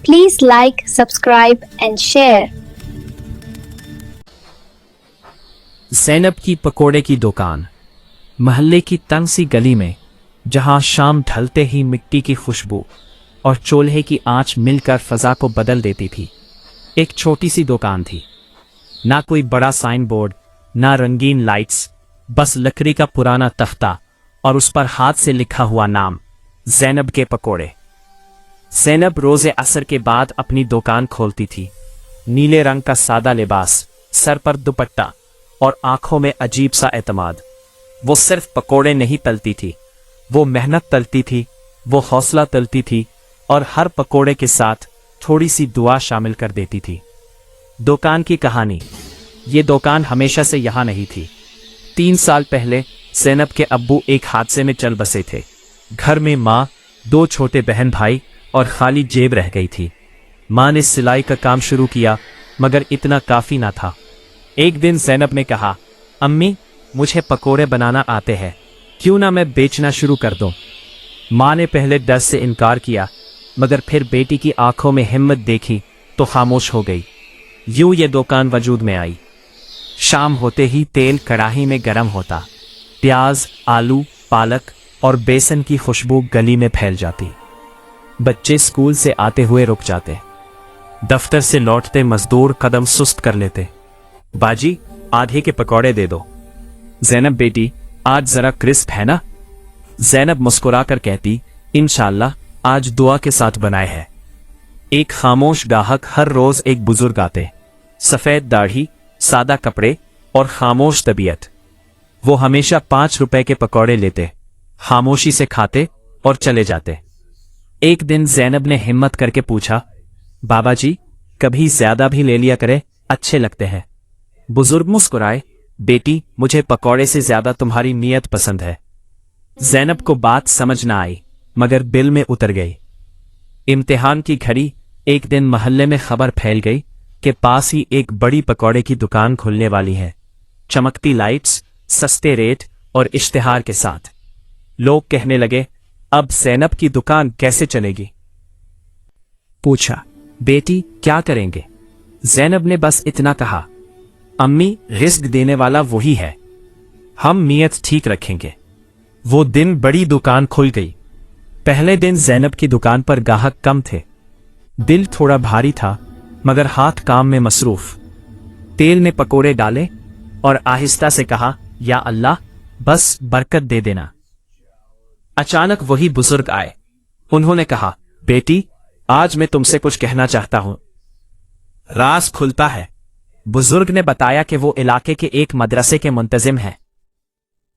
Please like, subscribe and share. Zainab की पकोड़े की दुकान। महल्ले की तंग सी गली में, जहां शाम ढलते ही मिट्टी की खुशबू और चूल्हे की आंच मिलकर फजा को बदल देती थी, एक छोटी सी दुकान थी। ना कोई बड़ा साइन बोर्ड, ना रंगीन लाइट्स, बस लकड़ी का पुराना तख्ता और उस पर हाथ से लिखा हुआ नाम, ज़ैनब के पकोड़े। ज़ैनब रोज़े असर के बाद अपनी दुकान खोलती थी। नीले रंग का सादा लिबास, सर पर दुपट्टा और आंखों में अजीब सा एतमाद। वो सिर्फ पकोड़े नहीं तलती थी, वो मेहनत तलती थी, वो हौसला तलती थी और हर पकोड़े के साथ थोड़ी सी दुआ शामिल कर देती थी। दुकान की कहानी। ये दुकान हमेशा से यहाँ नहीं थी। 3 साल पहले ज़ैनब के अब्बू एक हादसे में चल बसे थे। घर में माँ, 2 छोटे बहन भाई और खाली जेब रह गई थी। माँ ने सिलाई का काम शुरू किया, मगर इतना काफ़ी ना था। एक दिन ज़ैनब ने कहा, अम्मी, मुझे पकोड़े बनाना आते हैं, क्यों ना मैं बेचना शुरू कर दूं। माँ ने पहले डर से इनकार किया, मगर फिर बेटी की आंखों में हिम्मत देखी तो खामोश हो गई। यूं ये दुकान वजूद में आई। शाम होते ही तेल कढ़ाई में गर्म होता, प्याज, आलू, पालक और बेसन की खुशबू गली में फैल जाती। बच्चे स्कूल से आते हुए रुक जाते, दफ्तर से लौटते मजदूर कदम सुस्त कर लेते। बाजी, आधे के पकौड़े दे दो। ज़ैनब बेटी, आज जरा क्रिस्प है ना? ज़ैनब मुस्कुराकर कहती, इंशाल्लाह, आज दुआ के साथ बनाए हैं। एक खामोश गाहक हर रोज एक बुजुर्ग आते, सफेद दाढ़ी, सादा कपड़े और खामोश तबीयत। वो हमेशा 5 रुपए के पकौड़े लेते, खामोशी से खाते और चले जाते। एक दिन ज़ैनब ने हिम्मत करके पूछा, बाबा जी, कभी ज्यादा भी ले लिया करे, अच्छे लगते हैं। बुजुर्ग मुस्कुराए, बेटी, मुझे पकौड़े से ज्यादा तुम्हारी नीयत पसंद है। ज़ैनब को बात समझ ना आई, मगर दिल में उतर गई। इम्तिहान की घड़ी। एक दिन महल्ले में खबर फैल गई कि पास ही एक बड़ी पकौड़े की दुकान खुलने वाली है। चमकती लाइट्स, सस्ते रेट और इश्तिहार के साथ। लोग कहने लगे, अब ज़ैनब की दुकान कैसे चलेगी? पूछा, बेटी, क्या करेंगे? ज़ैनब ने बस इतना कहा, अम्मी, रिस्क देने वाला वही है, हम नीयत ठीक रखेंगे। वो दिन बड़ी दुकान खुल गई। पहले दिन ज़ैनब की दुकान पर गाहक कम थे। दिल थोड़ा भारी था, मगर हाथ काम में मसरूफ। तेल में पकोड़े डाले और आहिस्ता से कहा, या अल्लाह, बस बरकत दे देना। अचानक वही बुजुर्ग आए। उन्होंने कहा, बेटी, आज मैं तुमसे कुछ कहना चाहता हूं। राज खुलता है। बुजुर्ग ने बताया कि वो इलाके के एक मदरसे के मुंतजिम हैं।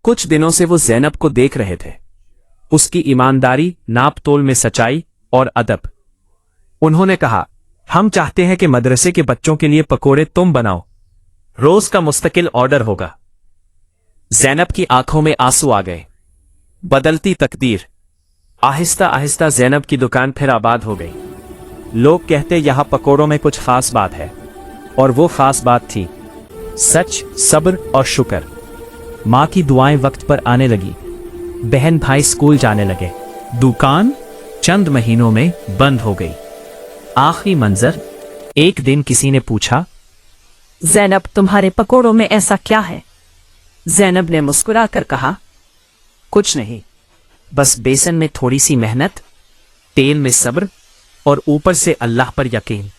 कुछ दिनों से वो ज़ैनब को देख रहे थे, उसकी ईमानदारी, नाप तोल में सच्चाई और अदब। उन्होंने कहा, हम चाहते हैं कि मदरसे के बच्चों के लिए पकोड़े तुम बनाओ, रोज का मुस्तकिल ऑर्डर होगा। ज़ैनब की आंखों में आंसू आ गए। बदलती तकदीर। आहिस्ता आहिस्ता ज़ैनब की दुकान फिर आबाद हो गई। लोग कहते, यहां पकोड़ों में कुछ खास बात है, और वो खास बात थी सच, सब्र और शुक्र। माँ की दुआएं वक्त पर आने लगी, बहन भाई स्कूल जाने लगे। दुकान चंद महीनों में बंद हो गई। आखिरी मंजर। एक दिन किसी ने पूछा, ज़ैनब, तुम्हारे पकोड़ों में ऐसा क्या है? ज़ैनब ने मुस्कुराकर कहा, कुछ नहीं, बस बेसन में थोड़ी सी मेहनत, तेल में सब्र और ऊपर से अल्लाह पर यकीन।